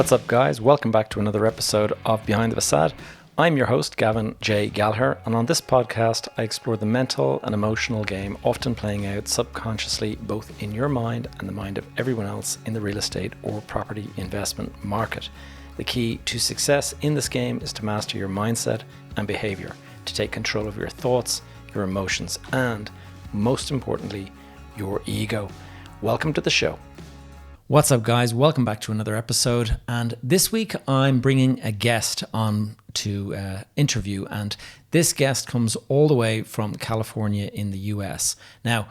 What's up, guys? Welcome back to another episode of Behind the Facade. I'm your host, Gavin J. Gallagher, and on this podcast, I explore the mental and emotional game often playing out subconsciously both in your mind and the mind of everyone else in the real estate or property investment market. The key to success in this game is to master your mindset and behavior, to take control of your thoughts, your emotions, and, most importantly, your ego. Welcome to the show. What's up, guys? Welcome back to another episode. And this week I'm bringing a guest on to interview. And this guest comes all the way from California in the US. Now,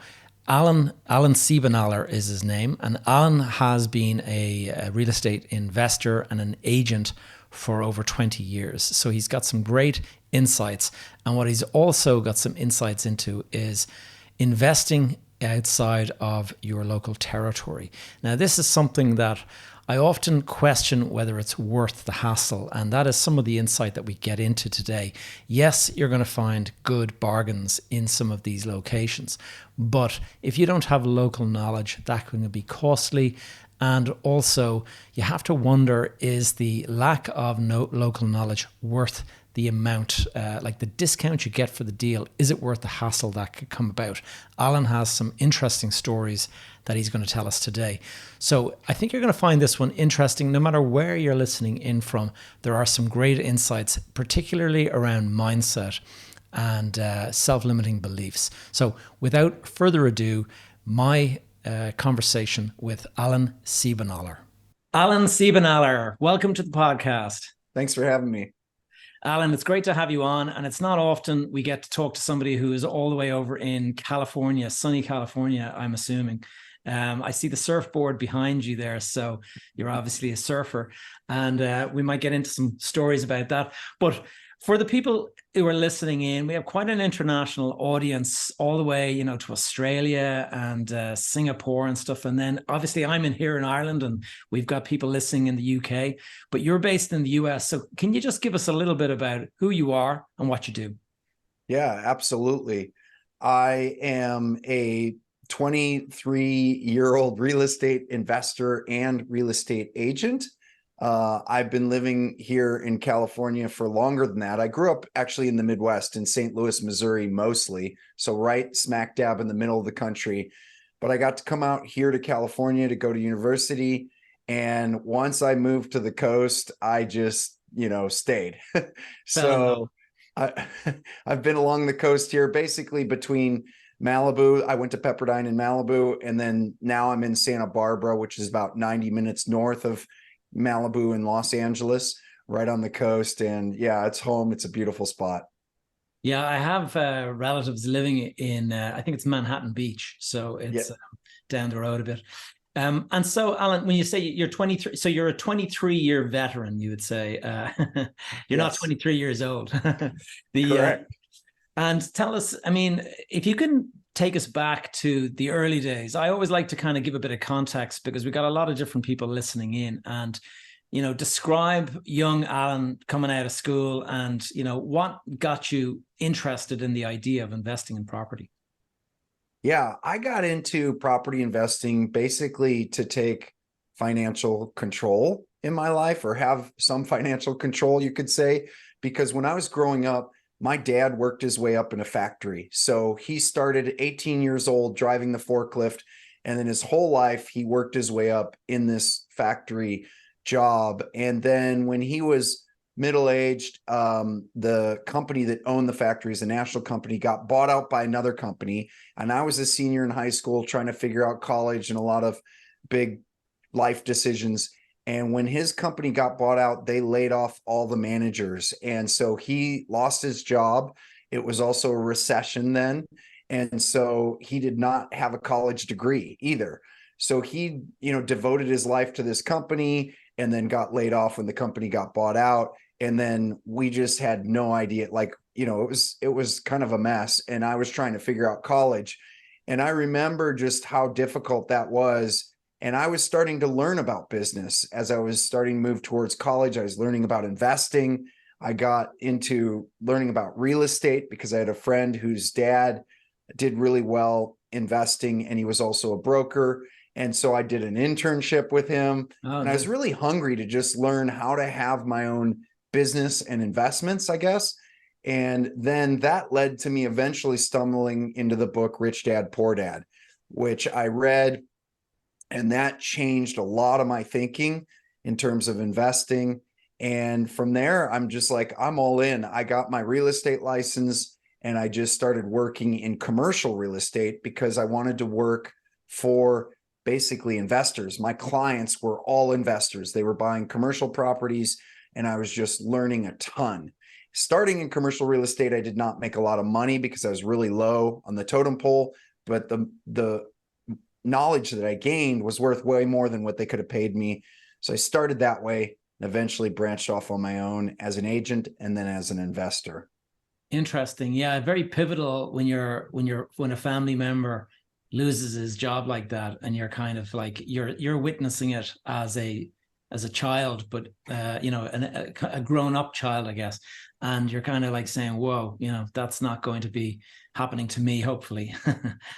Alen Siebenaler is his name. And Alen has been a real estate investor and an agent for over 20 years. So he's got some great insights. And what he's also got some insights into is investing outside of your local territory. Now, this is something that I often question whether it's worth the hassle, and that is some of the insight that we get into today. Yes, you're going to find good bargains in some of these locations, but if you don't have local knowledge, that can be costly. And also, you have to wonder, is the lack of local knowledge worth the amount, like the discount you get for the deal, is it worth the hassle that could come about? Alen has some interesting stories that he's going to tell us today. So I think you're going to find this one interesting. No matter where you're listening in from, there are some great insights, particularly around mindset and self-limiting beliefs. So without further ado, my conversation with Alen Siebenaler. Alen Siebenaler, welcome to the podcast. Thanks for having me. Alen, it's great to have you on, and it's not often we get to talk to somebody who is all the way over in California, sunny California, I'm assuming. I see the surfboard behind you there, so you're obviously a surfer, and we might get into some stories about that. But for the people who are listening in, we have quite an international audience all the way, to Australia and Singapore and stuff. And then obviously I'm in here in Ireland and we've got people listening in the UK, but you're based in the US. So can you just give us a little bit about who you are and what you do? Yeah, absolutely. I am a 23-year-old real estate investor and real estate agent. I've been living here in California for longer than that. I grew up actually in the Midwest in St. Louis, Missouri, mostly. So right smack dab in the middle of the country. But I got to come out here to California to go to university. And once I moved to the coast, I just, stayed. So I've been along the coast here, basically between Malibu. I went to Pepperdine in Malibu. And then now I'm in Santa Barbara, which is about 90 minutes north of Malibu in Los Angeles, right on the coast. And yeah, it's home. It's a beautiful spot. Yeah, I have relatives living in, I think it's Manhattan Beach. So it's down the road a bit. And so, Alen, when you say you're 23, so you're a 23-year veteran, you would say. You're not 23 years old. Correct. And tell us, if you can take us back to the early days. I always like to kind of give a bit of context because we got a lot of different people listening in, and, describe young Alen coming out of school and, what got you interested in the idea of investing in property? Yeah, I got into property investing basically to take financial control in my life, or have some financial control, you could say, because when I was growing up, my dad worked his way up in a factory. So he started at 18 years old driving the forklift. And then his whole life, he worked his way up in this factory job. And then when he was middle-aged, the company that owned the factory, is a national company, got bought out by another company. And I was a senior in high school trying to figure out college and a lot of big life decisions. And when his company got bought out, they laid off all the managers. And so he lost his job. It was also a recession then. And so he did not have a college degree either. So he, devoted his life to this company and then got laid off when the company got bought out. And then we just had no idea, it was kind of a mess. And I was trying to figure out college. And I remember just how difficult that was. And I was starting to learn about business as I was starting to move towards college. I was learning about investing. I got into learning about real estate because I had a friend whose dad did really well investing, and he was also a broker. And so I did an internship with him, Oh, and I was good. really hungry to just learn how to have my own business and investments, I guess. And then that led to me eventually stumbling into the book Rich Dad, Poor Dad, which I read, and that changed a lot of my thinking in terms of investing. And from there, I'm just like, I'm all in. I got my real estate license and I just started working in commercial real estate because I wanted to work for basically investors. My clients were all investors. They were buying commercial properties, and I was just learning a ton. Starting in commercial real estate, I did not make a lot of money because I was really low on the totem pole, but the knowledge that I gained was worth way more than what they could have paid me. So I started that way and eventually branched off on my own as an agent and then as an investor. Interesting. Yeah, very pivotal when a family member loses his job like that, and you're kind of like you're witnessing it as a child, but a grown up child, I guess, and you're kind of like saying, "Whoa, that's not going to be happening to me, hopefully."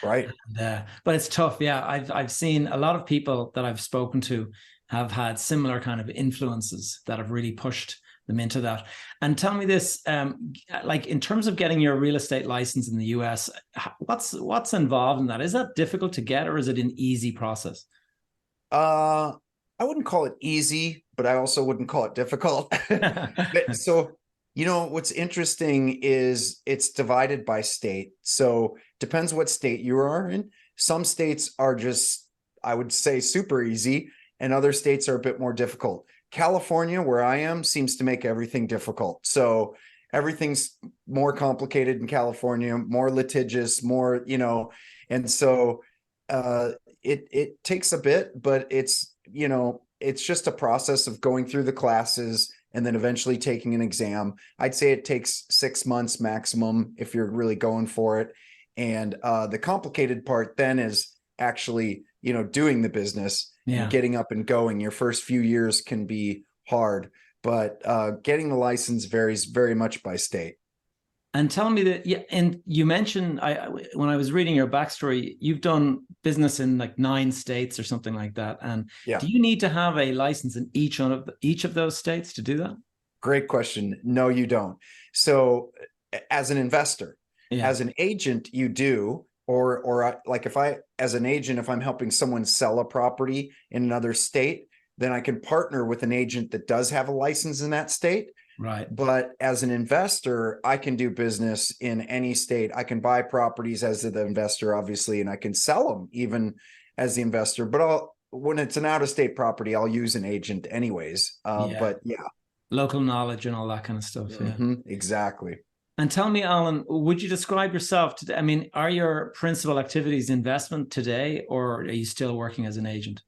Right. But it's tough. Yeah, I've seen a lot of people that I've spoken to have had similar kind of influences that have really pushed them into that. And tell me this, like in terms of getting your real estate license in the US, what's involved in that? Is that difficult to get, or is it an easy process? Uh, I wouldn't call it easy, but I also wouldn't call it difficult. So, what's interesting is it's divided by state. So depends what state you are in. Some states are just, I would say, super easy, and other states are a bit more difficult. California, where I am, seems to make everything difficult. So everything's more complicated in California, more litigious, more, and so it takes a bit, but it's just a process of going through the classes and then eventually taking an exam. I'd say it takes 6 months maximum if you're really going for it. And the complicated part then is actually, doing the business and Yeah. getting up and going. Your first few years can be hard, but getting the license varies very much by state. And tell me that, yeah, and you mentioned when I was reading your backstory, you've done business in like 9 states or something like that. And Yeah. do you need to have a license in each of those states to do that? Great question. No, you don't. So as an investor, Yeah. as an agent, you do, or like if I, as an agent, if I'm helping someone sell a property in another state, then I can partner with an agent that does have a license in that state. Right. But as an investor, I can do business in any state. I can buy properties as the investor, obviously, and I can sell them even as the investor. But when it's an out-of-state property, I'll use an agent anyways. Yeah. But yeah. Local knowledge and all that kind of stuff. Yeah. Exactly. And tell me, Alan, would you describe yourself today? I mean, are your principal activities investment today, or are you still working as an agent?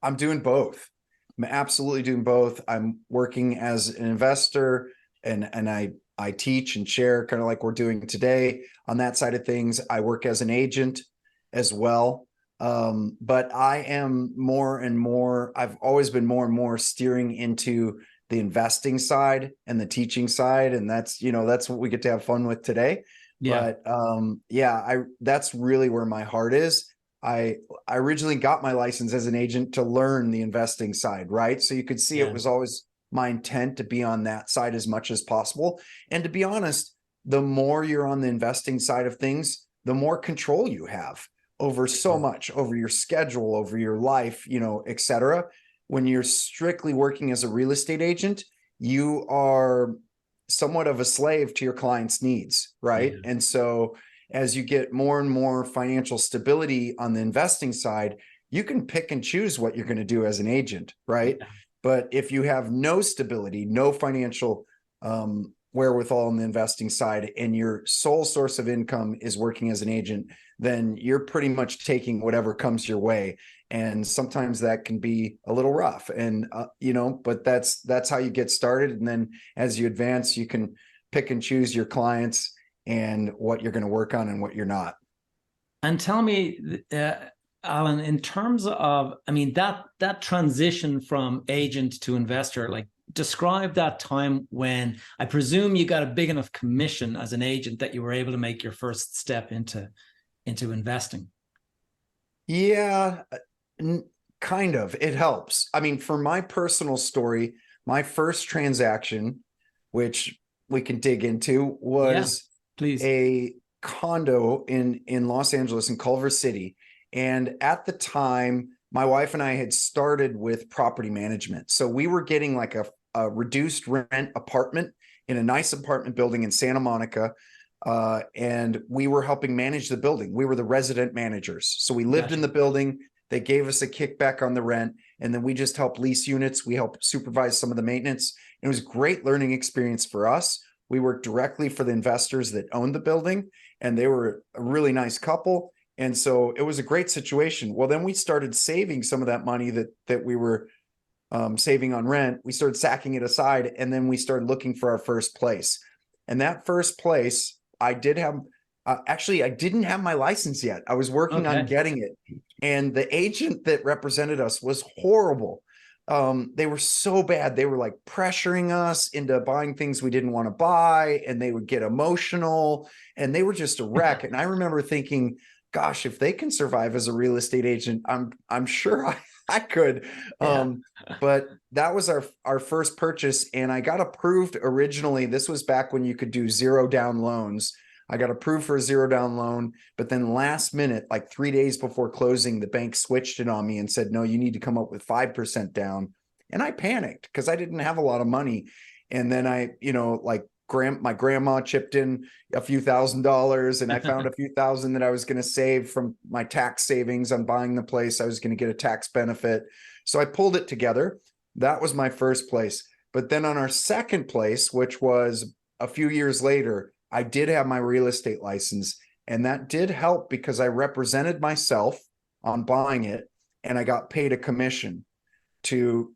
I'm doing both. I'm absolutely doing both. I'm working as an investor, and I teach and share kind of like we're doing today on that side of things. I work as an agent as well. But I am more and more, I've always been more and more steering into the investing side and the teaching side. And that's what we get to have fun with today. Yeah. But yeah, that's really where my heart is. I originally got my license as an agent to learn the investing side, right? So you could see it Yeah. was always my intent to be on that side as much as possible. And to be honest, the more you're on the investing side of things, the more control you have over so much, over your schedule, over your life, et cetera. When you're strictly working as a real estate agent, you are somewhat of a slave to your client's needs, right? Yeah. And so as you get more and more financial stability on the investing side, you can pick and choose what you're going to do as an agent, right? Yeah. But if you have no stability, no financial wherewithal on the investing side, and your sole source of income is working as an agent, then you're pretty much taking whatever comes your way. And sometimes that can be a little rough, and but that's how you get started. And then as you advance, you can pick and choose your clients and what you're going to work on and what you're not. And tell me, Alan, in terms of, I mean, that transition from agent to investor, like describe that time when I presume you got a big enough commission as an agent that you were able to make your first step into investing. Yeah, Kind of, it helps. I mean, for my personal story, my first transaction, which we can dig into, Yeah, was please. a condo in Los Angeles in Culver City. And at the time, my wife and I had started with property management. So we were getting like a reduced rent apartment in a nice apartment building in Santa Monica. And we were helping manage the building. We were the resident managers. So we lived in Gotcha. the building. They gave us a kickback on the rent. And then we just helped lease units. We helped supervise some of the maintenance. It was a great learning experience for us. We worked directly for the investors that owned the building, and they were a really nice couple. And so it was a great situation. Well, then we started saving some of that money that we were saving on rent. We started sacking it aside, and then we started looking for our first place. And that first place, I did have, actually, I didn't have my license yet. I was working on Okay. getting it. And the agent that represented us was horrible. They were so bad. They were like pressuring us into buying things we didn't want to buy, and they would get emotional, and they were just a wreck. And I remember thinking, gosh, if they can survive as a real estate agent, I'm sure I could. Yeah. But that was our first purchase, and I got approved originally. This was back when you could do 0 down loans. I got approved for a 0 down loan, but then last minute, like 3 days before closing, the bank switched it on me and said, no, you need to come up with 5% down. And I panicked because I didn't have a lot of money. And then I, like my grandma chipped in a few $1,000s, and I found a few thousand that I was going to save from my tax savings on buying the place. I was going to get a tax benefit. So I pulled it together. That was my first place. But then on our second place, which was a few years later, I did have my real estate license, and that did help because I represented myself on buying it, and I got paid a commission to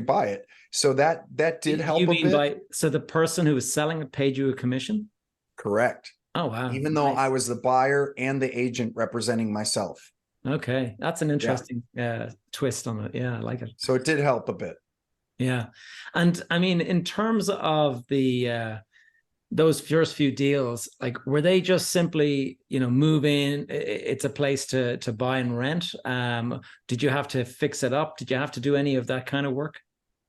buy it. So that did You help a mean bit. so the person who was selling it paid you a commission? Correct. Oh, wow. Even though I Nice. was the buyer and the agent representing myself. Okay. That's an Yeah. interesting twist on it. Yeah, I like it. So it did help a bit. Yeah. And I mean, in terms of the those first few deals, like were they just simply, move in, it's a place to buy and rent? Did you have to fix it up? Did you have to do any of that kind of work?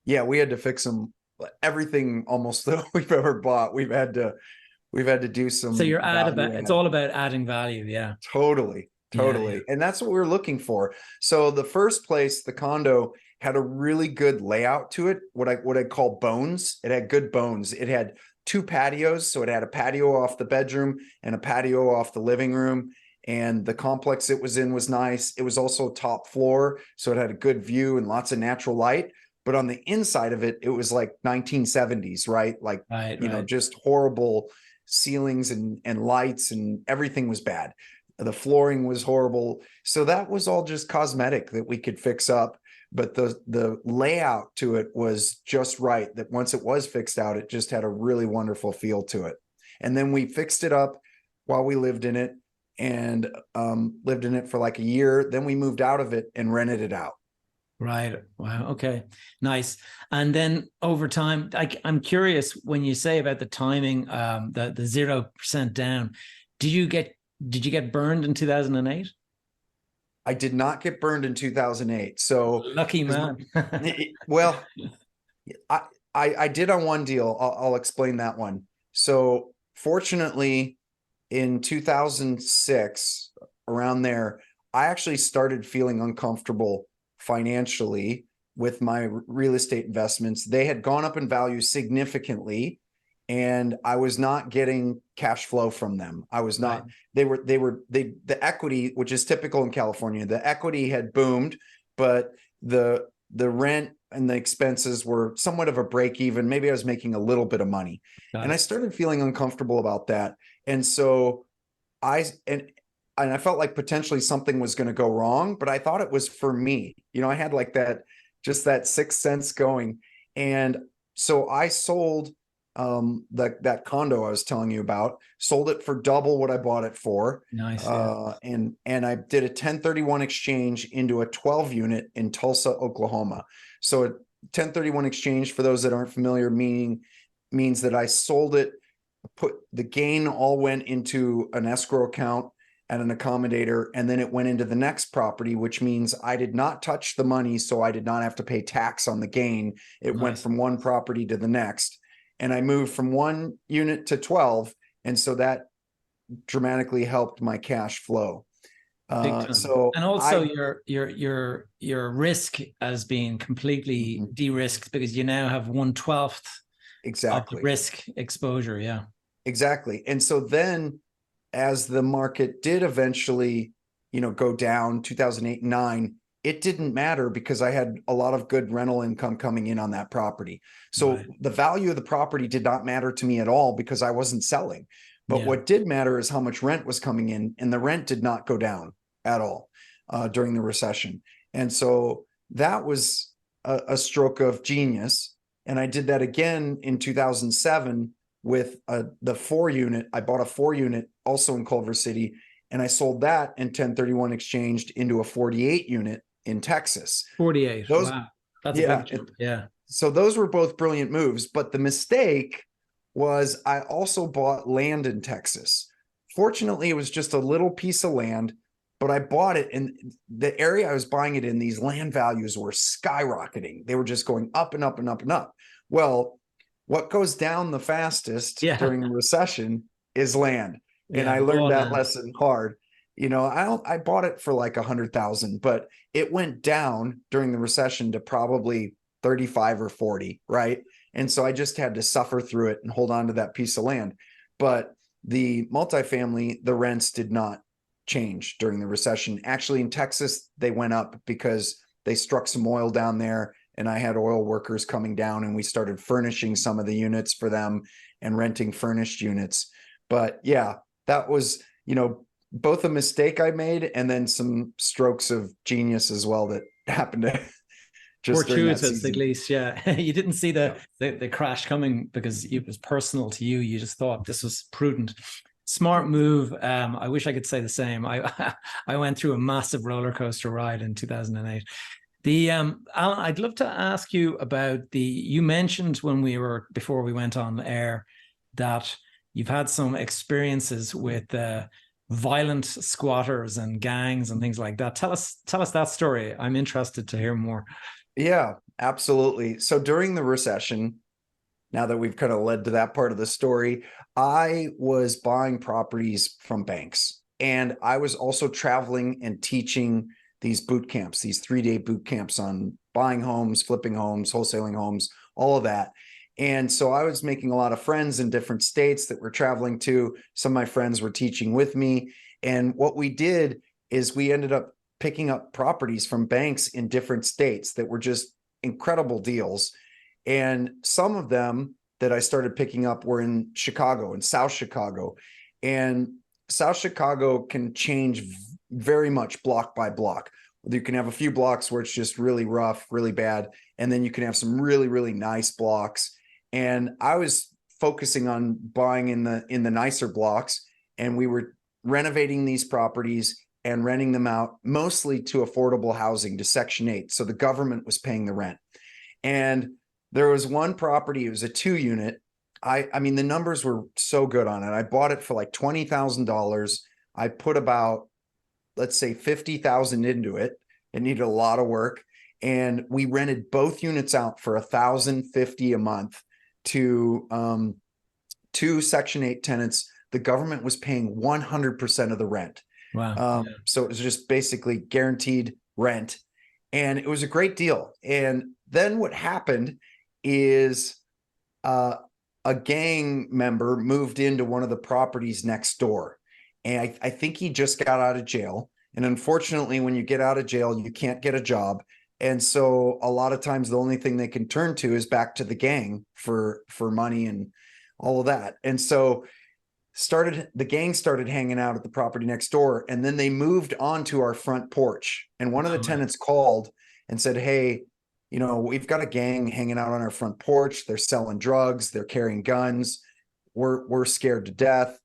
Yeah, we had to fix them. Everything almost that we've ever bought, we've had to do So some you're value it's add. all about adding value. Yeah. Totally, Yeah. Yeah. totally. And that's what we were looking for. So the first place, the condo, had a really good layout to it, what I call bones. It had good bones. It had two patios. So it had a patio off the bedroom and a patio off the living room. And the complex it was in was nice. It was also top floor. So it had a good view and lots of natural light. But on the inside of it, it was like 1970s, right? Like, Right. Right. just horrible ceilings and lights, and everything was bad. The flooring was horrible. So that was all just cosmetic that we could fix up. But the layout to it was just right, that once it was fixed out, it just had a really wonderful feel to it. And then we fixed it up while we lived in it, and lived in it for like a year. Then we moved out of it and rented it out. Right. Wow. Okay. Nice. And then over time, I'm curious when you say about the timing, the 0% down, did you get burned in 2008? I did not get burned in 2008. So, Lucky man. well, I, I did on one deal. I'll explain that one. So fortunately, in 2006, around there, I actually started feeling uncomfortable financially with my real estate investments. They had gone up in value significantly, and I was not getting cash flow from them. I was Right. not, the equity, which is typical in California, the equity had boomed, but the rent and the expenses were somewhat of a break even. Maybe I was making a little bit of money, Got and I it. started feeling uncomfortable about that. And so I and I felt like potentially something was going to go wrong, but I thought it was for me. I had like that sixth sense going. And so I sold that condo I was telling you about, sold it for double what I bought it for. Nice. Yeah. And I did a 1031 exchange into a 12 unit in Tulsa, Oklahoma. So a 1031 exchange, for those that aren't familiar, means that I sold it, put the gain all went into an escrow account, at an accommodator, and then it went into the next property, which means I did not touch the money, so I did not have to pay tax on the gain. It went from one property to the next, and I moved from 1 unit to 12, and so that dramatically helped my cash flow. Big time. So And also your risk has been completely de-risked because you now have 1/12 of the exactly risk exposure. Yeah. exactly. And so then, as the market did eventually, go down 2008 and 9, it didn't matter because I had a lot of good rental income coming in on that property. So the value of the property did not matter to me at all because I wasn't selling. But what did matter is how much rent was coming in, and the rent did not go down at all during the recession. And so that was a stroke of genius. And I did that again in 2007 with the 4 unit. I bought a 4 unit also in Culver City, and I sold that and 1031 exchanged into a 48 unit in Texas. 48. Wow. That's a big jump. Yeah. So those were both brilliant moves. But the mistake was I also bought land in Texas. Fortunately, it was just a little piece of land, but I bought it, and the area I was buying it in, these land values were skyrocketing. They were just going up and up and up and up. Well, what goes down the fastest during a recession is land. And I learned that lesson hard. I bought it for like 100,000, but it went down during the recession to probably 35 or 40, right? And so I just had to suffer through it and hold on to that piece of land. But the multifamily, the rents did not change during the recession. Actually, in Texas, they went up because they struck some oil down there, and I had oil workers coming down, and we started furnishing some of the units for them and renting furnished units. But yeah, that was, both a mistake I made and then some strokes of genius as well that happened to just fortuitous, at least. Yeah. You didn't see the crash coming because it was personal to you. You just thought this was prudent. Smart move. I wish I could say the same. I went through a massive roller coaster ride in 2008. Alan, I'd love to ask you about you mentioned before we went on air that you've had some experiences with violent squatters and gangs and things like that. Tell us that story. I'm interested to hear more. Yeah, absolutely. So during the recession, now that we've kind of led to that part of the story, I was buying properties from banks, and I was also traveling and teaching these boot camps, these 3-day boot camps on buying homes, flipping homes, wholesaling homes, all of that. And so I was making a lot of friends in different states that we're traveling to. Some of my friends were teaching with me. And what we did is we ended up picking up properties from banks in different states that were just incredible deals. And some of them that I started picking up were in Chicago, in South Chicago. And South Chicago can change very much block by block. You can have a few blocks where it's just really rough, really bad. And then you can have some really, really nice blocks. And I was focusing on buying in the nicer blocks, and we were renovating these properties and renting them out mostly to affordable housing, to Section 8. So the government was paying the rent. And there was one property, it was a 2-unit. I mean, the numbers were so good on it. I bought it for like $20,000. I put about, let's say, 50,000 into it. It needed a lot of work. And we rented both units out for $1,050 a month to 2 Section 8 tenants. The government was paying 100% of the rent. Wow. So it was just basically guaranteed rent. And it was a great deal. And then what happened is a gang member moved into one of the properties next door. And I think he just got out of jail. And unfortunately, when you get out of jail, you can't get a job. And so a lot of times the only thing they can turn to is back to the gang for money and all of that. And so the gang started hanging out at the property next door, and then they moved onto our front porch. And one of the tenants called and said, "Hey, we've got a gang hanging out on our front porch. They're selling drugs. They're carrying guns. We're scared to death.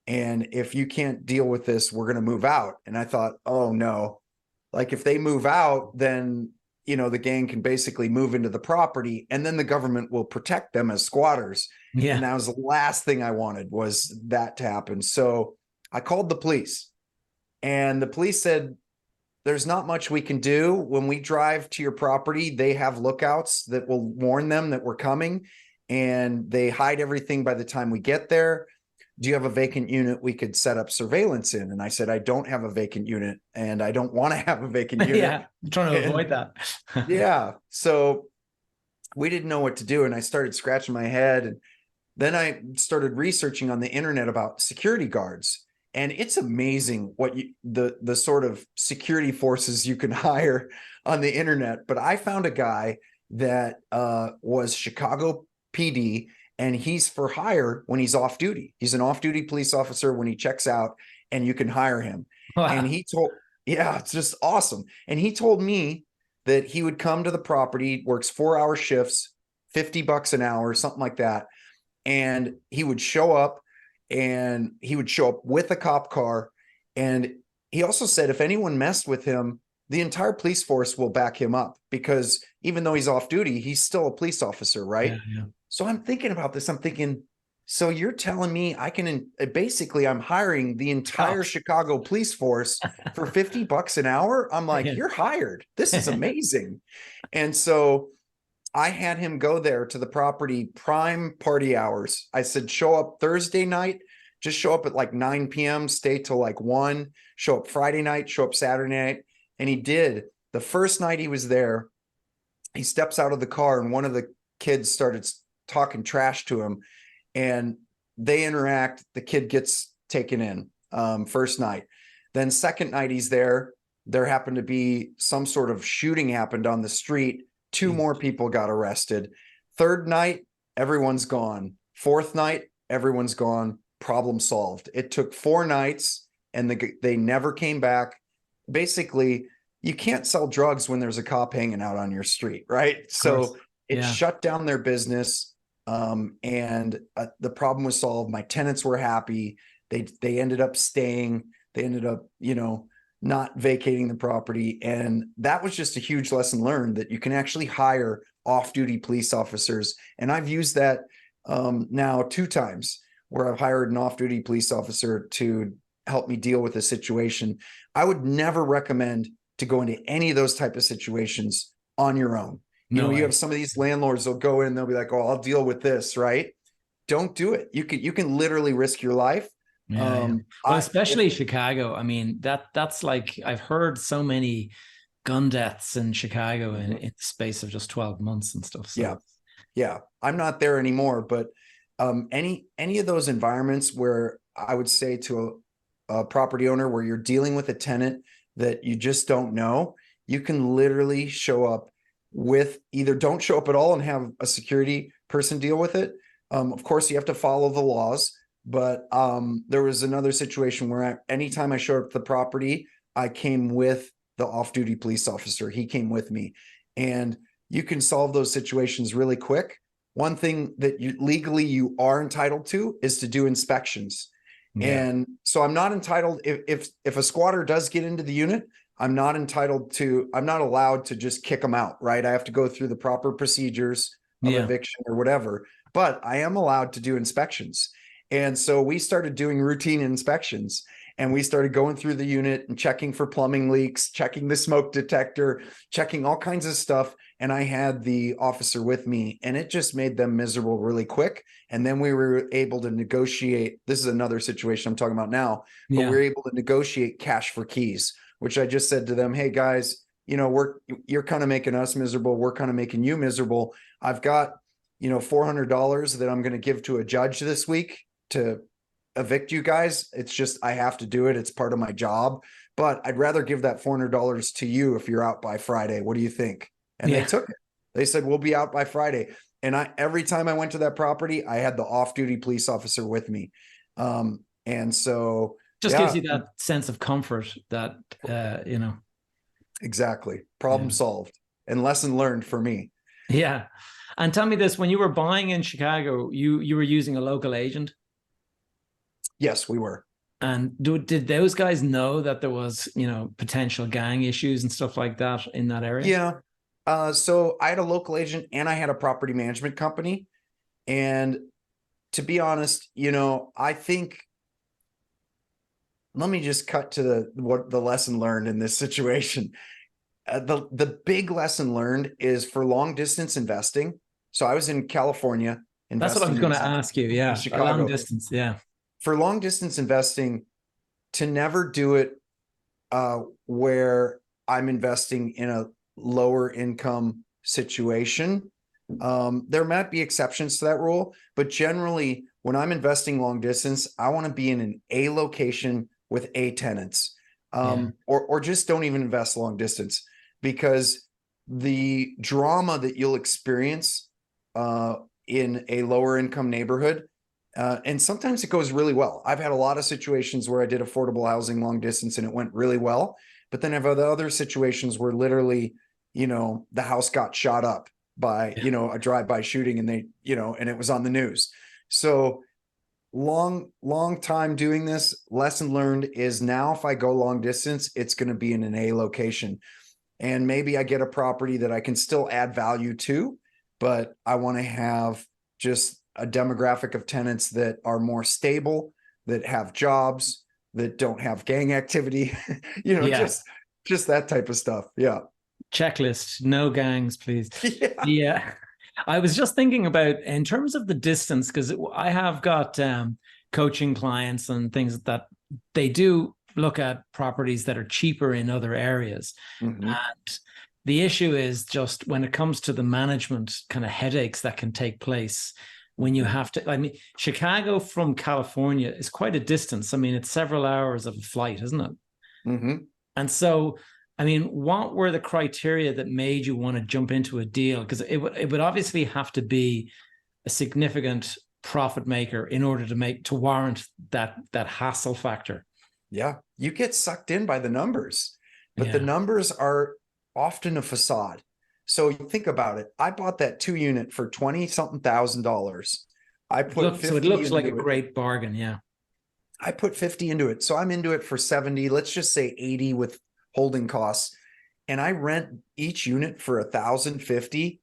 And if you can't deal with this, we're going to move out." And I thought, oh no, like if they move out, then, the gang can basically move into the property, and then the government will protect them as squatters. Yeah. And that was the last thing I wanted, was that to happen. So I called the police, And the police said, there's not much we can do. When we drive to your property, they have lookouts that will warn them that we're coming, and they hide everything by the time we get there. Do you have a vacant unit we could set up surveillance in? And I said, I don't have a vacant unit, and I don't want to have a vacant unit. Yeah, I'm trying to avoid that. Yeah. So we didn't know what to do. And I started scratching my head. And then I started researching on the internet about security guards. And it's amazing what the sort of security forces you can hire on the internet. But I found a guy that was Chicago PD, and he's for hire when he's off duty. He's an off-duty police officer when he checks out, and you can hire him. Wow. And he told, yeah, it's just awesome. And he told me that he would come to the property, works 4-hour shifts, $50 an hour, something like that. And he would show up, and he would show up with a cop car. And he also said, if anyone messed with him, the entire police force will back him up, because even though he's off duty, he's still a police officer, right? Yeah, yeah. So I'm thinking about this. I'm thinking, so you're telling me I can basically, I'm hiring the entire Chicago police force for $50 an hour? I'm like, you're hired. This is amazing. And so I had him go there to the property prime party hours. I said, show up Thursday night, just show up at like 9 p.m., stay till like 1, show up Friday night, show up Saturday night. And he did. The first night he was there, he steps out of the car, and one of the kids started talking trash to him, and they interact. The kid gets taken in first night. Then second night he's there happened to be some sort of shooting happened on the street. 2 more people got arrested. Third night, everyone's gone. Fourth night, everyone's gone. Problem solved. It took 4 nights, and they never came back. Basically, you can't sell drugs when there's a cop hanging out on your street, right? So it shut down their business. And the problem was solved. My tenants were happy. They ended up staying. They ended up, not vacating the property. And that was just a huge lesson learned, that you can actually hire off-duty police officers. And I've used that now 2 times, where I've hired an off-duty police officer to help me deal with a situation. I would never recommend to go into any of those type of situations on your own. You have some of these landlords, they'll go in, they'll be like, oh, I'll deal with this, right? Don't do it. You can literally risk your life. Well, especially Chicago. I mean, that's like, I've heard so many gun deaths in Chicago in the space of just 12 months and stuff. So. Yeah. I'm not there anymore, but any of those environments where I would say to a property owner where you're dealing with a tenant that you just don't know, you can literally show up with, either don't show up at all and have a security person deal with it. Of course, you have to follow the laws, but there was another situation where anytime I showed up at the property, I came with the off-duty police officer. He came with me, and you can solve those situations really quick. One thing that you are entitled to is to do inspections. Yeah. And so I'm not entitled, if a squatter does get into the unit, I'm not allowed to just kick them out, right? I have to go through the proper procedures of eviction or whatever, but I am allowed to do inspections. And so we started doing routine inspections, and we started going through the unit and checking for plumbing leaks, checking the smoke detector, checking all kinds of stuff. And I had the officer with me, and it just made them miserable really quick. And then we were able to negotiate. This is another situation I'm talking about now, but we were able to negotiate cash for keys, which I just said to them, hey guys, you're kind of making us miserable. We're kind of making you miserable. I've got, $400 that I'm going to give to a judge this week to evict you guys. It's just, I have to do it. It's part of my job, but I'd rather give that $400 to you if you're out by Friday. What do you think? And they took it. They said, we'll be out by Friday. And every time I went to that property, I had the off-duty police officer with me. And so just gives you that sense of comfort that, Exactly. Problem solved and lesson learned for me. Yeah. And tell me this, when you were buying in Chicago, you were using a local agent? Yes, we were. And did those guys know that there was, potential gang issues and stuff like that in that area? Yeah. So I had a local agent, and I had a property management company. And to be honest, I think let me just cut to the lesson learned in this situation. The big lesson learned is for long distance investing. So I was in California That's what I was investing going to ask you. in Yeah. A long Chicago. distance. Yeah. For long distance investing, to never do it where I'm investing in a lower income situation. There might be exceptions to that rule, but generally, when I'm investing long distance, I want to be in an A location with A tenants, or just don't even invest long distance, because the drama that you'll experience in a lower income neighborhood, and sometimes it goes really well. I've had a lot of situations where I did affordable housing long distance and it went really well. But then I've had other situations where literally, the house got shot up by, a drive-by shooting, and and it was on the news. So long time doing this. Lesson learned is now if I go long distance, it's going to be in an A location. And maybe I get a property that I can still add value to, but I want to have just a demographic of tenants that are more stable, that have jobs, that don't have gang activity, just that type of stuff. Yeah. Checklist, no gangs, please. Yeah. Yeah. I was just thinking about in terms of the distance, because I have got coaching clients and things that they do look at properties that are cheaper in other areas. Mm-hmm. And the issue is just when it comes to the management kind of headaches that can take place when you have to, I mean, Chicago from California is quite a distance. I mean, it's several hours of a flight, isn't it? Mm-hmm. And so, I mean, what were the criteria that made you want to jump into a deal? Because it would obviously have to be a significant profit maker in order to warrant that hassle factor. Yeah, you get sucked in by the numbers, but the numbers are often a facade. So you think about it. I bought that 2-unit for 20 something $1,000. I put 50 so it looks like a into it. great bargain. Yeah. I put 50 into it. So I'm into it for 70, let's just say 80 with holding costs. And I rent each unit for 1,050,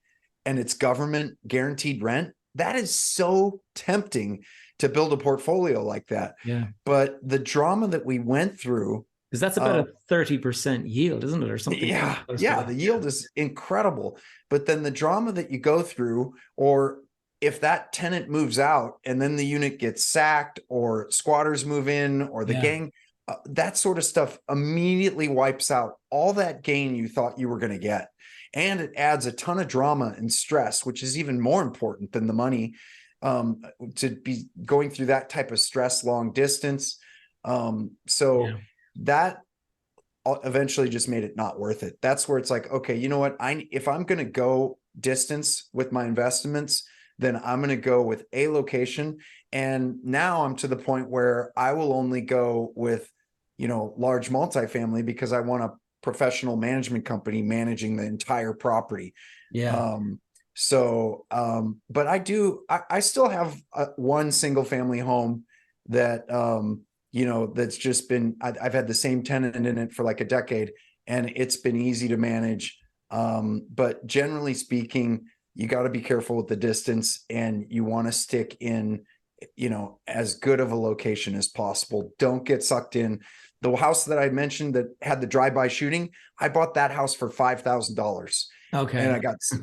and it's government guaranteed rent. That is so tempting to build a portfolio like that. Yeah. But the drama that we went through, because that's about a 30% yield, isn't it? Or something. Yeah. Yeah. The yield is incredible. But then the drama that you go through, or if that tenant moves out and then the unit gets sacked, or squatters move in, or the gang, that sort of stuff immediately wipes out all that gain you thought you were going to get. And it adds a ton of drama and stress, which is even more important than the money, to be going through that type of stress long distance. That eventually just made it not worth it. That's where it's like, okay, you know what? If I'm going to go distance with my investments, then I'm going to go with a location. And now I'm to the point where I will only go with, large multifamily, because I want a professional management company managing the entire property. Yeah. But I still have one single family home that, that's just been, I've had the same tenant in it for like a decade, and it's been easy to manage. But generally speaking, you got to be careful with the distance, and you want to stick in, as good of a location as possible. Don't get sucked in. The house that I mentioned that had the drive-by shooting, I bought that house for $5,000. Okay. And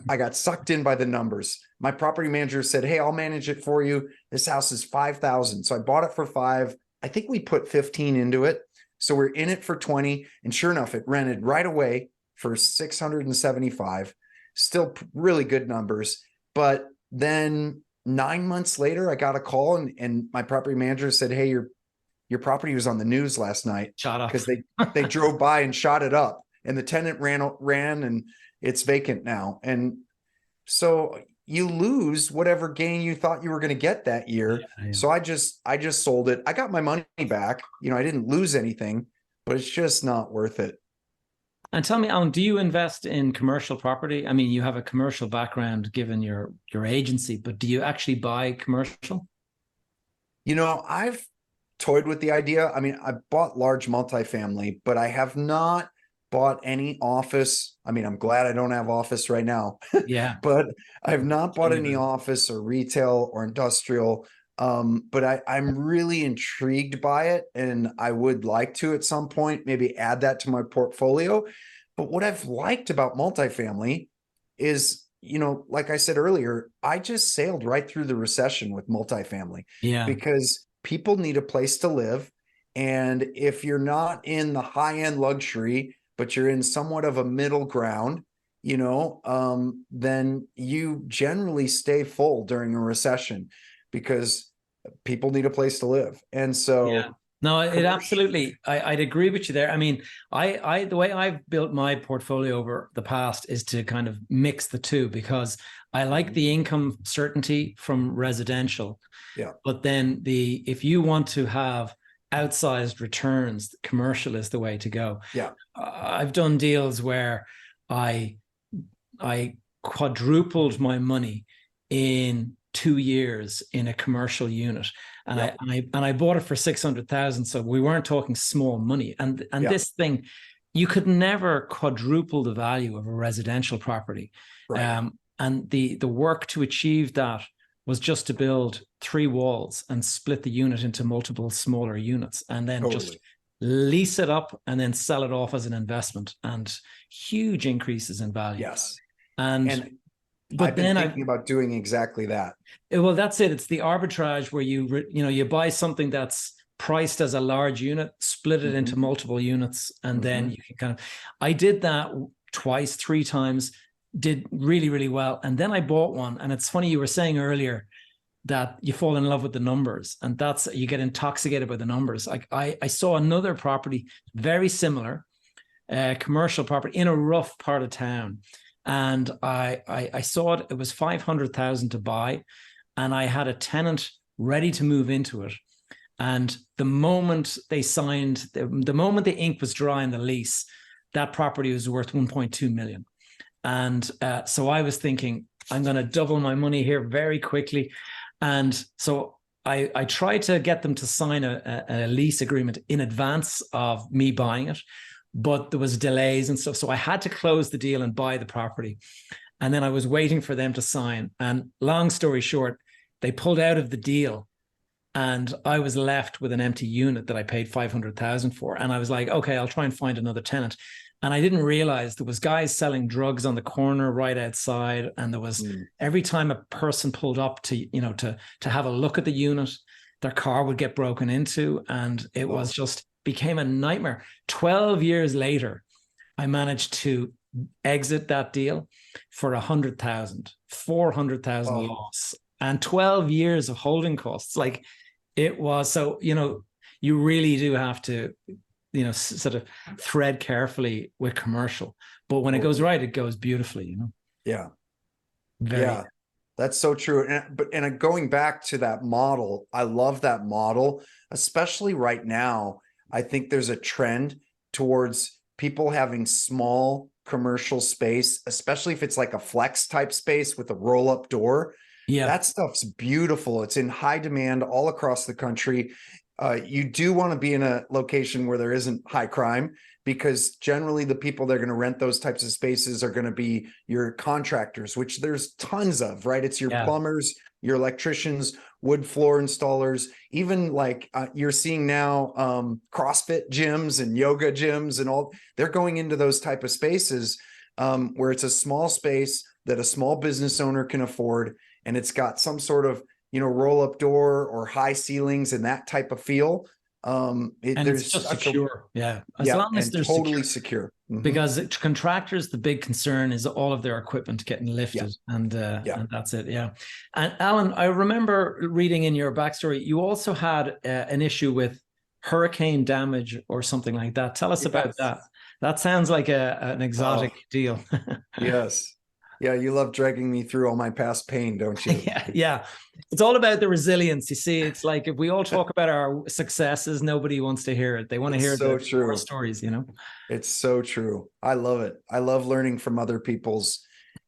I got sucked in by the numbers. My property manager said, "Hey, I'll manage it for you. This house is 5,000." So I bought it for 5. I think we put 15 into it. So we're in it for 20. And sure enough, it rented right away for 675. Still really good numbers. But then 9 months later, I got a call, and my property manager said, "Hey, your property was on the news last night." Shot up. Because they drove by and shot it up, and the tenant ran and it's vacant now. And so you lose whatever gain you thought you were going to get that year. Yeah. So I just sold it. I got my money back. I didn't lose anything, but it's just not worth it. And tell me, Alan, do you invest in commercial property? I mean, you have a commercial background given your agency, but do you actually buy commercial? I've toyed with the idea. I mean, I bought large multifamily, but I have not bought any office. I mean, I'm glad I don't have office right now. Yeah. But I've not bought any office or retail or industrial. But I'm really intrigued by it, and I would like to at some point maybe add that to my portfolio. But what I've liked about multifamily is, like I said earlier, I just sailed right through the recession with multifamily because people need a place to live. And if you're not in the high-end luxury, but you're in somewhat of a middle ground, then you generally stay full during a recession because people need a place to live. And so no, it absolutely, I'd agree with you there. I mean, the way I've built my portfolio over the past is to kind of mix the two, because I like the income certainty from residential. Yeah. But then if you want to have outsized returns, commercial is the way to go. Yeah. I've done deals where I quadrupled my money in 2 years in a commercial unit, and I bought it for 600,000. So we weren't talking small money. And this thing, you could never quadruple the value of a residential property. Right. And the work to achieve that was just to build 3 walls and split the unit into multiple smaller units, and then just lease it up and then sell it off as an investment, and huge increases in value. Yes. But I've been thinking about doing exactly that. Well, that's it. It's the arbitrage where you buy something that's priced as a large unit, split it into multiple units, and then you can I did that twice, 3 times, did really, really well. And then I bought one. And it's funny, you were saying earlier that you fall in love with the numbers, and you get intoxicated by the numbers. Like I saw another property, very similar, commercial property in a rough part of town. And I saw it was 500,000 to buy, and I had a tenant ready to move into it. And the moment they signed, the moment the ink was dry in the lease, that property was worth 1.2 million. And so I was thinking, I'm going to double my money here very quickly. And so I tried to get them to sign a lease agreement in advance of me buying it, but there was delays and stuff. So I had to close the deal and buy the property. And then I was waiting for them to sign. And long story short, they pulled out of the deal, and I was left with an empty unit that I paid 500,000 for. And I was like, okay, I'll try and find another tenant. And I didn't realize there was guys selling drugs on the corner right outside. And there was every time a person pulled up to have a look at the unit, their car would get broken into. And it was just became a nightmare. 12 years later, I managed to exit that deal for 100,000, 400,000 loss, and 12 years of holding costs. Like it was, so, you really do have to, sort of thread carefully with commercial, but when it goes right, it goes beautifully, Yeah. That's so true. And going back to that model, I love that model, especially right now. I think there's a trend towards people having small commercial space, especially if it's like a flex type space with a roll up door. Yeah. That stuff's beautiful. It's in high demand all across the country. You do want to be in a location where there isn't high crime, because generally the people that are going to rent those types of spaces are going to be your contractors, which there's tons of, right? It's your plumbers, your electricians, wood floor installers, even like you're seeing now CrossFit gyms and yoga gyms and all, they're going into those type of spaces where it's a small space that a small business owner can afford. And it's got some sort of, roll up door or high ceilings and that type of feel. And it's just secure. As long as they're totally secure. Because contractors, the big concern is all of their equipment getting lifted, and that's it. Yeah. And Alan, I remember reading in your backstory, you also had an issue with hurricane damage or something like that. Tell us about that. That sounds like an exotic deal. Yes. Yeah, you love dragging me through all my past pain, don't you? Yeah. It's all about the resilience. You see, it's like if we all talk about our successes, nobody wants to hear it. They want to hear the horror stories, It's so true. I love it. I love learning from other people's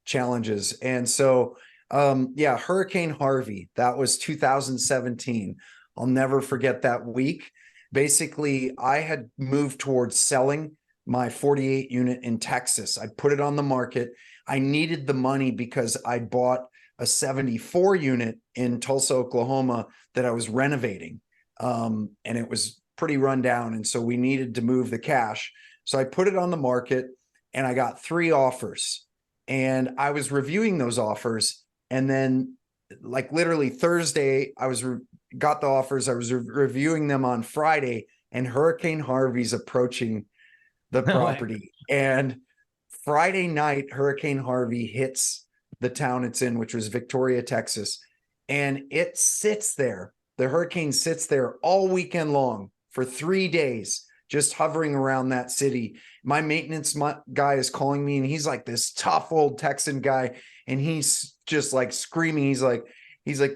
challenges. And so, Hurricane Harvey, that was 2017. I'll never forget that week. Basically, I had moved towards selling my 48 unit in Texas. I put it on the market. I needed the money because I bought a 74 unit in Tulsa, Oklahoma that I was renovating. And it was pretty run down. And so we needed to move the cash. So I put it on the market and I got 3 offers, and I was reviewing those offers. And then like literally Thursday, got the offers. I was reviewing them on Friday, and Hurricane Harvey's approaching the property. And Friday night, Hurricane Harvey hits the town it's in, which was Victoria, Texas. And it sits there. The hurricane sits there all weekend long for 3 days, just hovering around that city. My maintenance guy is calling me, and he's like this tough old Texan guy. And he's just like screaming. He's like,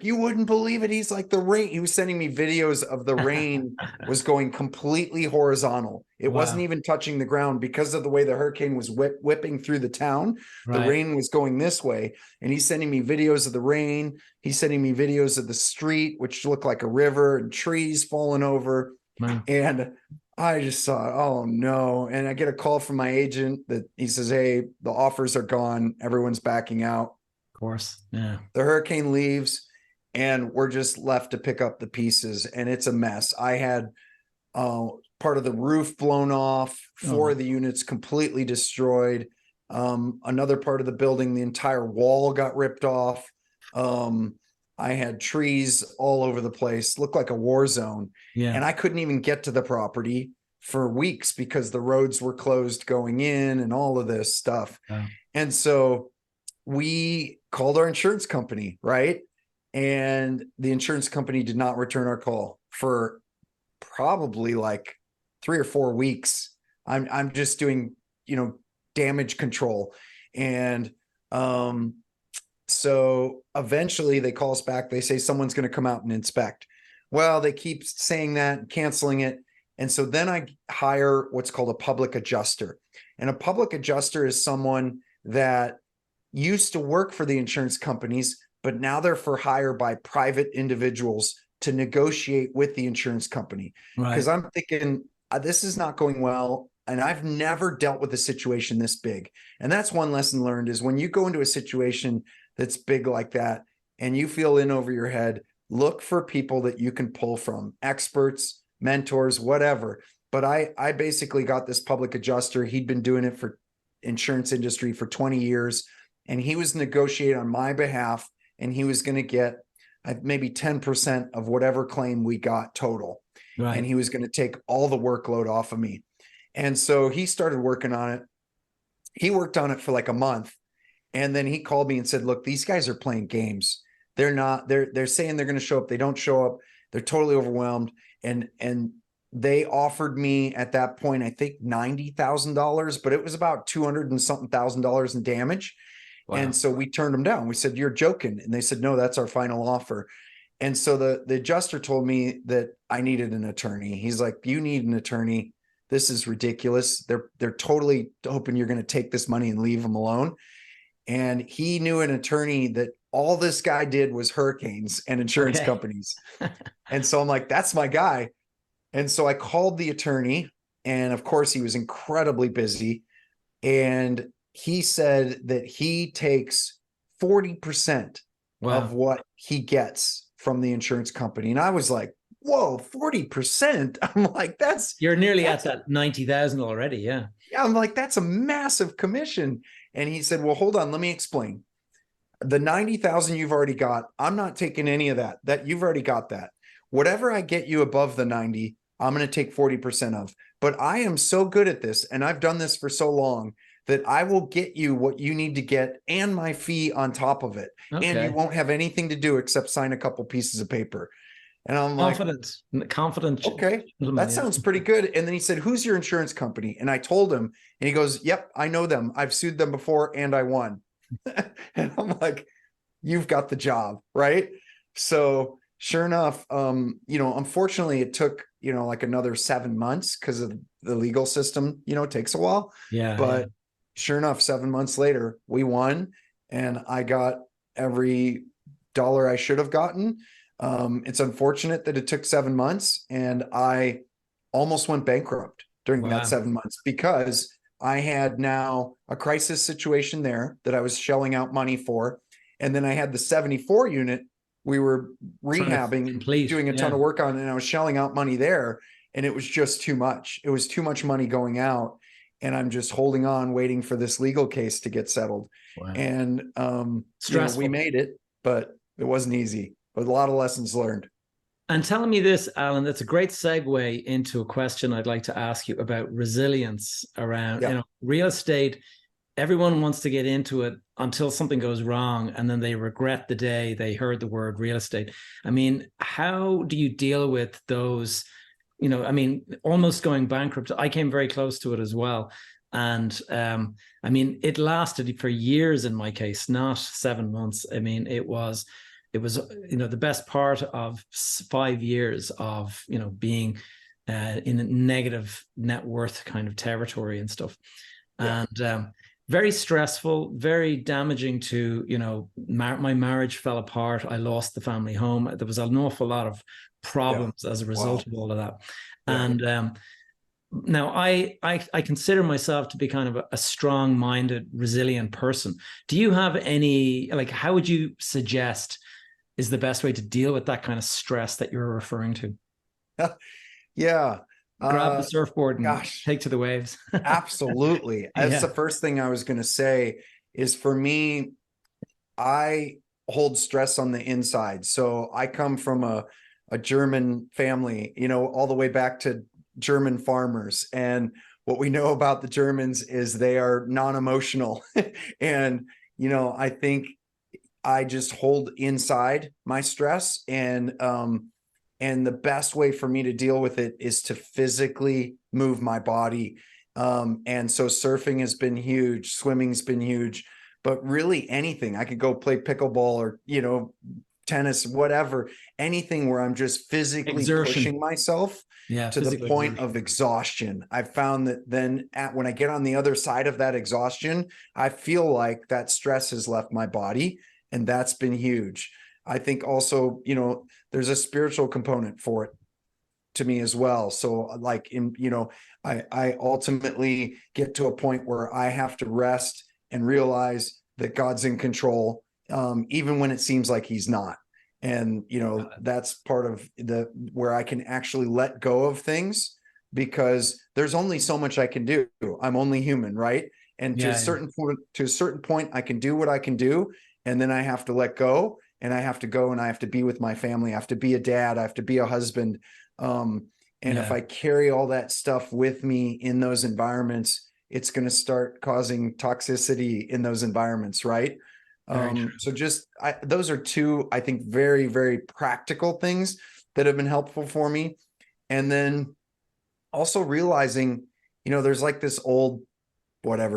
you wouldn't believe it. He's like, the rain. He was sending me videos of the rain was going completely horizontal. It wasn't even touching the ground because of the way the hurricane was whipping through the town. Right. The rain was going this way. And he's sending me videos of the rain. He's sending me videos of the street, which looked like a river, and trees falling over. Wow. And I just thought, oh no. And I get a call from my agent that he says, hey, the offers are gone. Everyone's backing out. Of course. Yeah. The hurricane leaves, and we're just left to pick up the pieces, and it's a mess. I had part of the roof blown off, 4 of the units completely destroyed. Another part of the building, the entire wall got ripped off. I had trees all over the place, looked like a war zone. Yeah. And I couldn't even get to the property for weeks because the roads were closed going in and all of this stuff. Yeah. And so we called our insurance company, right? And the insurance company did not return our call for probably like 3 or 4 weeks. I'm just doing, damage control. And so eventually they call us back. They say someone's going to come out and inspect. Well, they keep saying that and canceling it. And so then I hire what's called a public adjuster. And a public adjuster is someone that used to work for the insurance companies, but now they're for hire by private individuals to negotiate with the insurance company. Because I'm thinking, this is not going well. And I've never dealt with a situation this big. And that's one lesson learned, is when you go into a situation that's big like that and you feel in over your head, look for people that you can pull from, experts, mentors, whatever. But I basically got this public adjuster. He'd been doing it for insurance industry for 20 years. And he was negotiating on my behalf, and he was going to get maybe 10% of whatever claim we got total. Right. And he was going to take all the workload off of me. And so he started working on it. He worked on it for like a month. And then he called me and said, look, these guys are playing games. They're saying they're going to show up. They don't show up. They're totally overwhelmed. And they offered me at that point, I think $90,000, but it was about 200 and something $1,000 in damage. Wow. And so we turned them down. We said, you're joking. And they said, no, that's our final offer. And so the adjuster told me that I needed an attorney. He's like, you need an attorney. This is ridiculous. They're totally hoping you're going to take this money and leave them alone. And he knew an attorney that all this guy did was hurricanes and insurance companies. And so I'm like, that's my guy. And so I called the attorney, and of course he was incredibly busy. And he said that he takes 40% of what he gets from the insurance company. And I was like, whoa, 40%. I'm like, you're nearly at that 90,000 already. Yeah. Yeah. I'm like, that's a massive commission. And he said, well, hold on, let me explain. The 90,000 you've already got, I'm not taking any of that. That you've already got that. Whatever I get you above the 90, I'm going to take 40% of. But I am so good at this, and I've done this for so long, that I will get you what you need to get and my fee on top of it. Okay. And you won't have anything to do except sign a couple pieces of paper. And I'm confident. Okay, that sounds pretty good. And then he said, who's your insurance company? And I told him, and he goes, yep, I know them. I've sued them before and I won. And I'm like, you've got the job, right? So sure enough, unfortunately it took, like another 7 months because of the legal system, it takes a while. Yeah. But sure enough, 7 months later, we won, and I got every dollar I should have gotten. It's unfortunate that it took 7 months, and I almost went bankrupt during that 7 months because I had now a crisis situation there that I was shelling out money for. And then I had the 74 unit we were rehabbing and doing a ton of work on, and I was shelling out money there, and it was just too much. It was too much money going out, and I'm just holding on, waiting for this legal case to get settled. Wow. And we made it, but it wasn't easy. But a lot of lessons learned. And telling me this, Alan, that's a great segue into a question I'd like to ask you about resilience around real estate. Everyone wants to get into it until something goes wrong, and then they regret the day they heard the word real estate. I mean, how do you deal with those, almost going bankrupt? I came very close to it as well. And it lasted for years in my case, not 7 months. I mean, it was the best part of 5 years of, being in a negative net worth kind of territory and stuff. Yeah. And very stressful, very damaging to, my marriage fell apart. I lost the family home. There was an awful lot of problems as a result of all of that. Yeah. And now I consider myself to be kind of a strong-minded, resilient person. Do you have any, how would you suggest is the best way to deal with that kind of stress that you're referring to? Yeah. Grab the surfboard and take to the waves. Absolutely. That's the first thing I was going to say is, for me, I hold stress on the inside. So I come from a German family, all the way back to German farmers. And what we know about the Germans is they are non-emotional. And, I think I just hold inside my stress, and the best way for me to deal with it is to physically move my body. And so surfing has been huge, swimming's been huge, but really anything. I could go play pickleball or, tennis, whatever, anything where I'm just physically pushing myself to the point of exhaustion. I've found that then when I get on the other side of that exhaustion, I feel like that stress has left my body, and that's been huge. I think also, there's a spiritual component for it to me as well. So I ultimately get to a point where I have to rest and realize that God's in control, even when it seems like he's not. And, that's part of where I can actually let go of things, because there's only so much I can do. I'm only human, right? And to a certain point, I can do what I can do. And then I have to let go. And I have to go and I have to be with my family. I have to be a dad. I have to be a husband. If I carry all that stuff with me in those environments, it's going to start causing toxicity in those environments, right? So those are two, I think, very, very practical things that have been helpful for me. And then also realizing, there's like this old,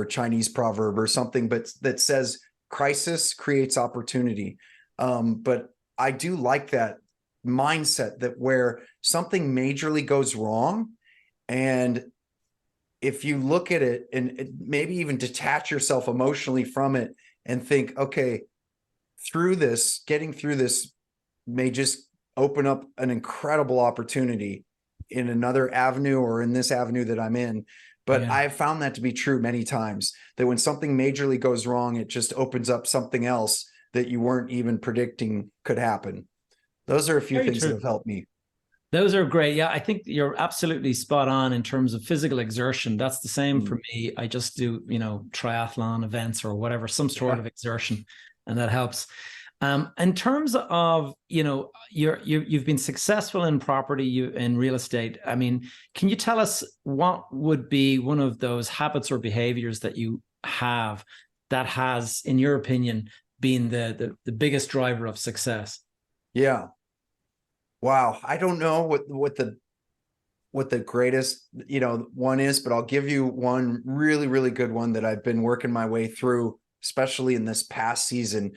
Chinese proverb or something, but that says crisis creates opportunity. But I do like that mindset, that where something majorly goes wrong, and if you look at it and maybe even detach yourself emotionally from it and think, okay, getting through this may just open up an incredible opportunity in another avenue or in this avenue that I'm in. But I've found that to be true many times, that when something majorly goes wrong, it just opens up something else that you weren't even predicting could happen. Those are a few things that have helped me. Those are great. Yeah, I think you're absolutely spot on in terms of physical exertion. That's the same for me. I just do, triathlon events or whatever, some sort of exertion, and that helps. In terms of, you've been successful in property, in real estate. I mean, can you tell us what would be one of those habits or behaviors that you have that has, in your opinion, been the biggest driver of success? Yeah. Wow. I don't know what the greatest, one is, but I'll give you one really, really good one that I've been working my way through, especially in this past season,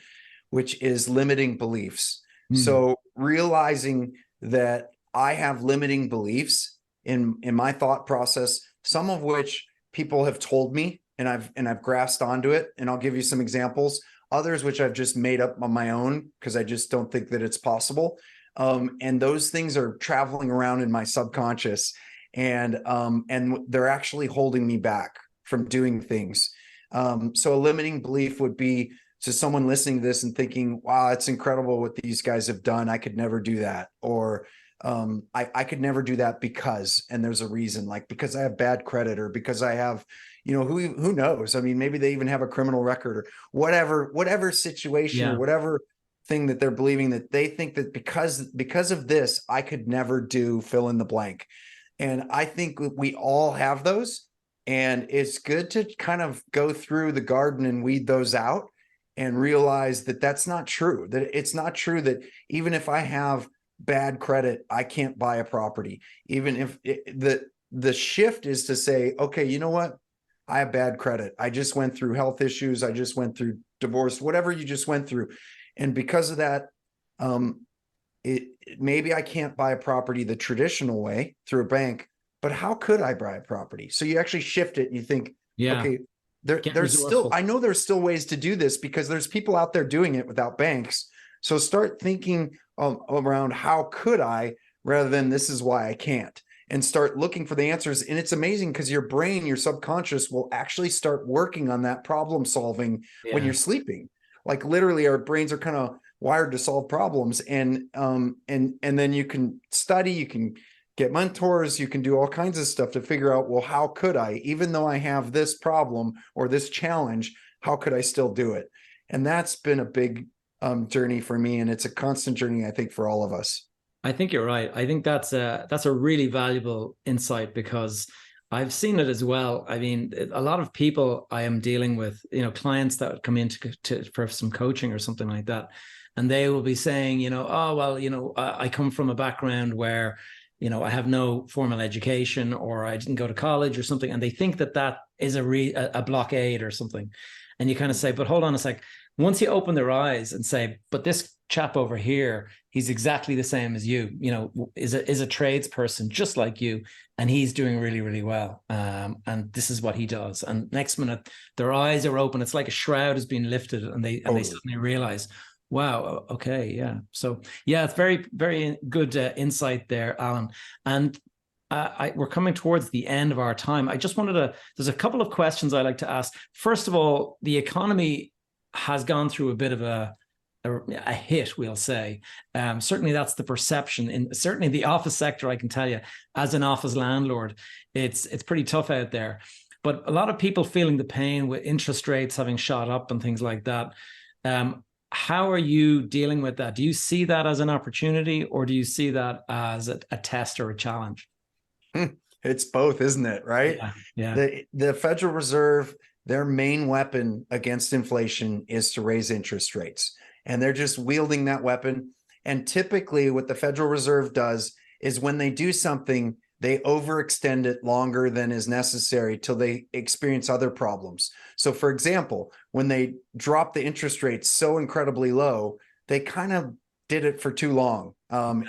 which is limiting beliefs. So realizing that I have limiting beliefs in my thought process, some of which people have told me and I've grasped onto it. And I'll give you some examples. Others which I've just made up on my own because I just don't think that it's possible. And those things are traveling around in my subconscious, and they're actually holding me back from doing things. So a limiting belief would be So someone listening to this and thinking, wow, it's incredible what these guys have done. I could never do that. Or I could never do that because, and there's a reason, like because I have bad credit, or because I have, who knows? I mean, maybe they even have a criminal record, or whatever situation, or whatever thing that they're believing, that they think that because of this, I could never do fill in the blank. And I think we all have those, and it's good to kind of go through the garden and weed those out and realize that that's not true, that it's not true that even if I have bad credit, I can't buy a property. Even if the shift is to say, okay, you know what? I have bad credit. I just went through health issues. I just went through divorce, whatever you just went through. And because of that, maybe I can't buy a property the traditional way through a bank, but how could I buy a property? So you actually shift it and you think, okay, there's still, I know there's still ways to do this because there's people out there doing it without banks. So start thinking around how could I, rather than this is why I can't, and start looking for the answers. And it's amazing because your brain, your subconscious will actually start working on that problem solving when you're sleeping. Like literally our brains are kind of wired to solve problems. And then you can study, you can get mentors, you can do all kinds of stuff to figure out, well, how could I, even though I have this problem or this challenge, how could I still do it? And that's been a big journey for me. And it's a constant journey, I think, for all of us. I think you're right. I think that's a really valuable insight, because I've seen it as well. I mean, a lot of people I am dealing with, clients that would come in for some coaching or something like that, and they will be saying, oh, well, I come from a background where, I have no formal education, or I didn't go to college or something, and they think that is a blockade or something. And you kind of say, but hold on a sec. Once you open their eyes and say, but this chap over here, he's exactly the same as you, is a tradesperson just like you, and he's doing really, really well. And this is what he does. And next minute, their eyes are open. It's like a shroud has been lifted, and they suddenly realize, wow, okay, yeah. So yeah, it's very, very good insight there, Alan. And we're coming towards the end of our time. I just there's a couple of questions I like to ask. First of all, the economy has gone through a bit of a hit, we'll say. Certainly that's the perception. Certainly the office sector, I can tell you, as an office landlord, it's pretty tough out there. But a lot of people feeling the pain with interest rates having shot up and things like that. How are you dealing with that? Do you see that as an opportunity, or do you see that as a test or a challenge? It's both, isn't it? Right? Yeah. The Federal Reserve, their main weapon against inflation is to raise interest rates. And they're just wielding that weapon. And typically what the Federal Reserve does is when they do something, they overextend it longer than is necessary till they experience other problems. So for example, when they dropped the interest rates so incredibly low, they kind of did it for too long,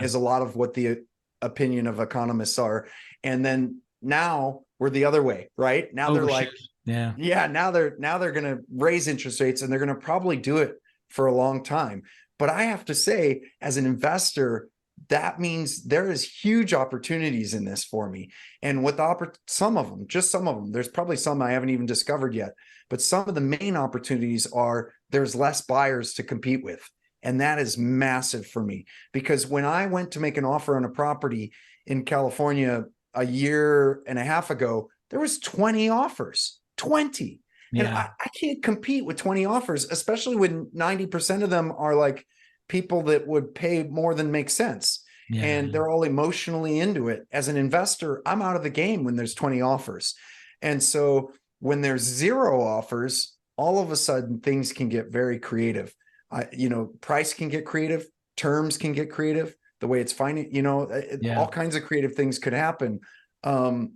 is a lot of what the opinion of economists are. And then now we're the other way, right? Now they're like, now they're going to raise interest rates, and they're going to probably do it for a long time. But I have to say, as an investor, that means there is huge opportunities in this for me. And with some of them, there's probably some I haven't even discovered yet, but some of the main opportunities are there's less buyers to compete with. And that is massive for me, because when I went to make an offer on a property in California a year and a half ago, there was 20 offers, 20. Yeah. And I can't compete with 20 offers, especially when 90% of them are like people that would pay more than makes sense. Yeah. And they're all emotionally into it. As an investor, I'm out of the game when there's 20 offers. And so when there's 0 offers, all of a sudden things can get very creative. Price can get creative, terms can get creative, the way it's finding, all kinds of creative things could happen.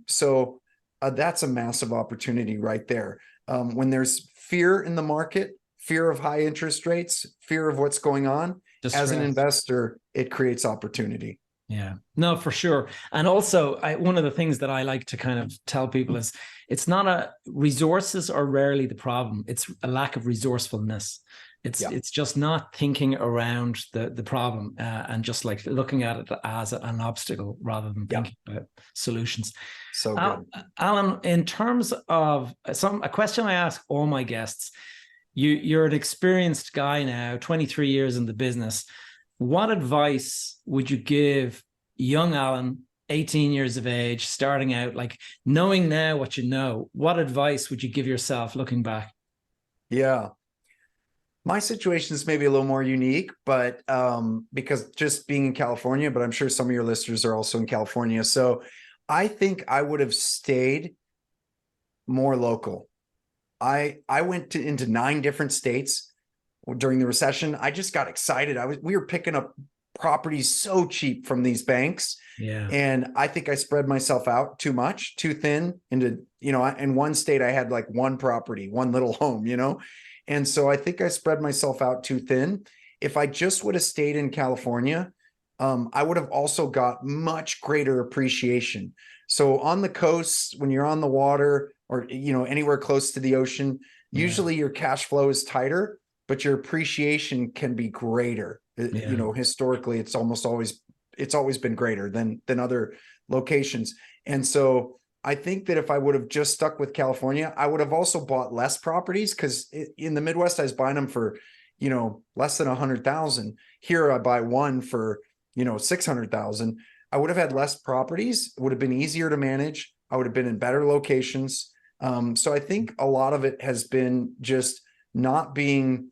So that's a massive opportunity right there. When there's fear in the market, fear of high interest rates, fear of what's going on, as an investor, it creates opportunity. Yeah, no, for sure. And also, one of the things that I like to kind of tell people is it's not resources are rarely the problem. It's a lack of resourcefulness. It's just not thinking around the problem and just like looking at it as an obstacle rather than thinking about solutions. So good. Alan, in terms of a question I ask all my guests, you're an experienced guy now, 23 years in the business. What advice would you give young Alen, 18 years of age, starting out, like knowing now what you know? What advice would you give yourself looking back? Yeah. My situation is maybe a little more unique, but because just being in California, but I'm sure some of your listeners are also in California. So I think I would have stayed more local. I went into 9 different states during the recession. I just got excited. We were picking up properties so cheap from these banks. Yeah. And I think I spread myself out too much, too thin into, in one state I had like one property, one little home, And so I think I spread myself out too thin. If I just would have stayed in California, I would have also got much greater appreciation. So on the coast, when you're on the water or, anywhere close to the ocean, usually your cash flow is tighter, but your appreciation can be greater. Historically, it's always been greater than other locations. And so I think that if I would have just stuck with California, I would have also bought less properties, because in the Midwest, I was buying them for, less than 100,000. Here I buy one for, 600,000. I would have had less properties. It would have been easier to manage. I would have been in better locations. So I think a lot of it has been just not being,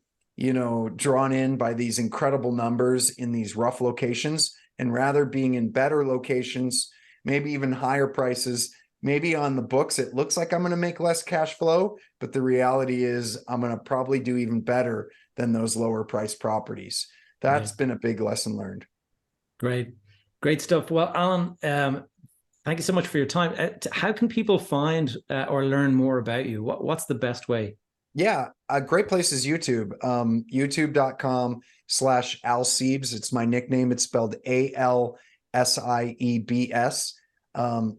drawn in by these incredible numbers in these rough locations, and rather being in better locations, maybe even higher prices. Maybe on the books, it looks like I'm going to make less cash flow, but the reality is I'm going to probably do even better than those lower priced properties. That's been a big lesson learned. Great stuff. Well, Alen, thank you so much for your time. How can people find or learn more about you? What's the best way? Yeah, a great place is YouTube. YouTube.com/Al Siebes. It's my nickname. It's spelled ALSIEBS.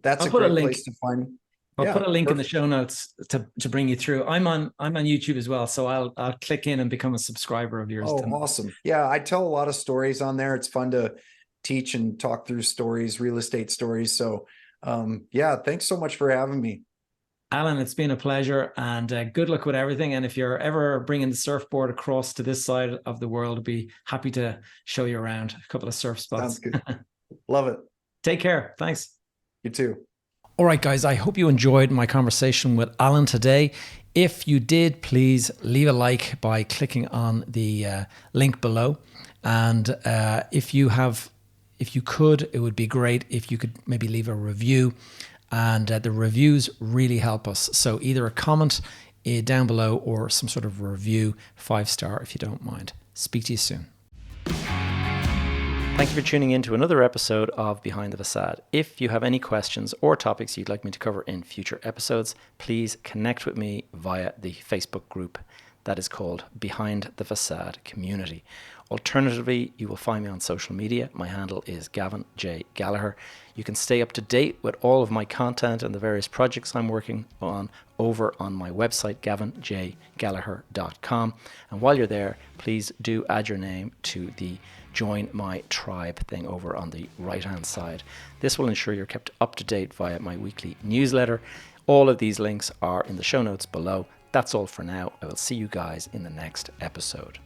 That's a great place to find. I'll put a link in the show notes to bring you through. I'm on YouTube as well, so I'll click in and become a subscriber of yours. Oh, awesome. Yeah, I tell a lot of stories on there. It's fun to teach and talk through stories, real estate stories. So thanks so much for having me. Alen, it's been a pleasure, and good luck with everything. And if you're ever bringing the surfboard across to this side of the world, I'd be happy to show you around a couple of surf spots. Sounds good. Love it. Take care. Thanks. You too. All right, guys, I hope you enjoyed my conversation with Alen today. If you did, please leave a like by clicking on the link below. And if you could, it would be great if you could maybe leave a review. And the reviews really help us. So either a comment down below or some sort of review, 5-star if you don't mind. Speak to you soon. Thank you for tuning in to another episode of Behind the Facade. If you have any questions or topics you'd like me to cover in future episodes, please connect with me via the Facebook group that is called Behind the Facade Community. Alternatively, you will find me on social media. My handle is Gavin J. Gallagher. You can stay up to date with all of my content and the various projects I'm working on over on my website, gavinjgallagher.com. And while you're there, please do add your name to the Join My Tribe thing over on the right-hand side. This will ensure you're kept up to date via my weekly newsletter. All of these links are in the show notes below. That's all for now. I will see you guys in the next episode.